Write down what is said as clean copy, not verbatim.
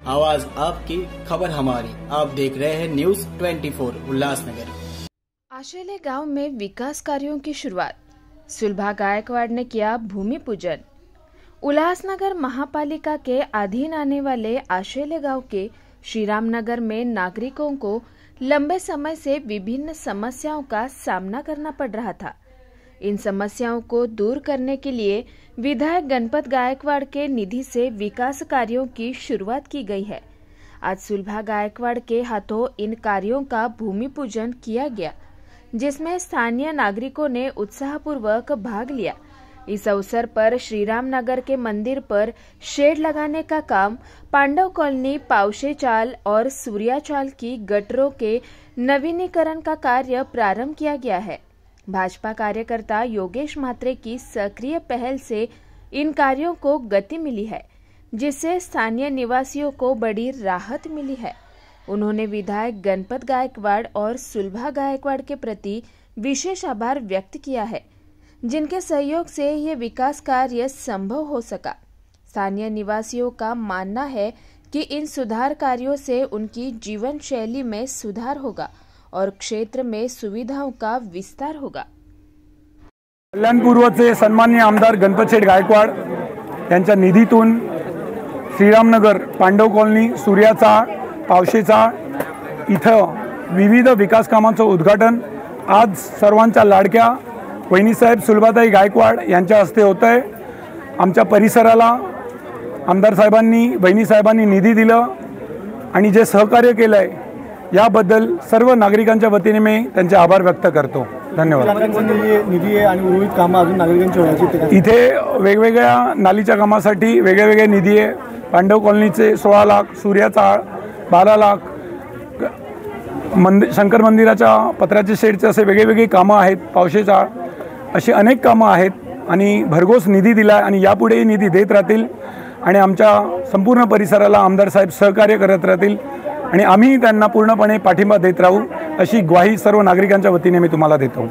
आवाज आपकी, खबर हमारी। आप देख रहे हैं न्यूज 24 उल्लासनगर। आशेले गांव में विकास कार्यों की शुरुआत, सुलभा गायकवाड़ ने किया भूमि पूजन। उल्लासनगर महापालिका के अधीन आने वाले आशेले गांव के श्रीराम नगर में नागरिकों को लंबे समय से विभिन्न समस्याओं का सामना करना पड़ रहा था। इन समस्याओं को दूर करने के लिए विधायक गणपत गायकवाड़ के निधि से विकास कार्यों की शुरुआत की गई है। आज सुलभा गायकवाड़ के हाथों इन कार्यों का भूमि पूजन किया गया, जिसमें स्थानीय नागरिकों ने उत्साहपूर्वक भाग लिया। इस अवसर पर श्रीराम नगर के मंदिर पर शेड लगाने का काम, पांडव कॉलोनी, पावशे चाल और सूर्या चाल की गटरों के नवीनीकरण का कार्य प्रारंभ किया गया है। भाजपा कार्यकर्ता योगेश म्हात्रे की सक्रिय पहल से इन कार्यों को गति मिली है, जिससे स्थानीय निवासियों को बड़ी राहत मिली है। उन्होंने विधायक गणपत गायकवाड़ और सुलभा गायकवाड़ के प्रति विशेष आभार व्यक्त किया है, जिनके सहयोग से ये विकास कार्य संभव हो सका। स्थानीय निवासियों का मानना है कि इन सुधार कार्यों से उनकी जीवन शैली में सुधार होगा और क्षेत्र में सुविधाओं का विस्तार होगा। कल्याणपूर्वचे सन्माननीय आमदार गणपतशेठ गायकवाड़ यांच्या निधीतून श्रीरामनगर, पांडव कॉलनी, सूर्याचा, पावशेचा इथं विविध विकास कामांचं उद्घाटन आज सर्वांच्या लाडक्या वहिनीसाहेब सुलभाताई गायकवाड़ यांच्या हस्ते होत आहे। आमच्या परिसराला आमदार साहेबांनी, वहिनी साहेबांनी निधी दिलं आणि जे सहकार्य केलं आहे याबद्दल सर्व नागरिकांच्या वतीने मी त्यांचे आभार व्यक्त करतो। धन्यवाद। निधी आहे आणि उर्वरित कामं अजून नागरिकांची व्हायची इथे वेगवेगळ्या नालीच्या कामासाठी वेगवेगळे निधी आहे। पांडव कॉलनीचे 16 लाख, सूर्याचा 12 लाख, शंकर मंदिराच्या पत्र्याचे शेडचे असे वेगवेगळे कामं आहेत। पावशेचा अशी अनेक कामं आहेत आणि भरघोस निधी दिला आणि यापुढेही निधी देत राहतील आणि आमच्या संपूर्ण परिसराला आमदार साहेब सहकार्य करत राहतील आणि आम्ही त्यांना पूर्णपणे पाठिंबा देत राहू अशी ग्वाही सर्व नागरिकांच्या वतीने मी तुम्हाला देतो।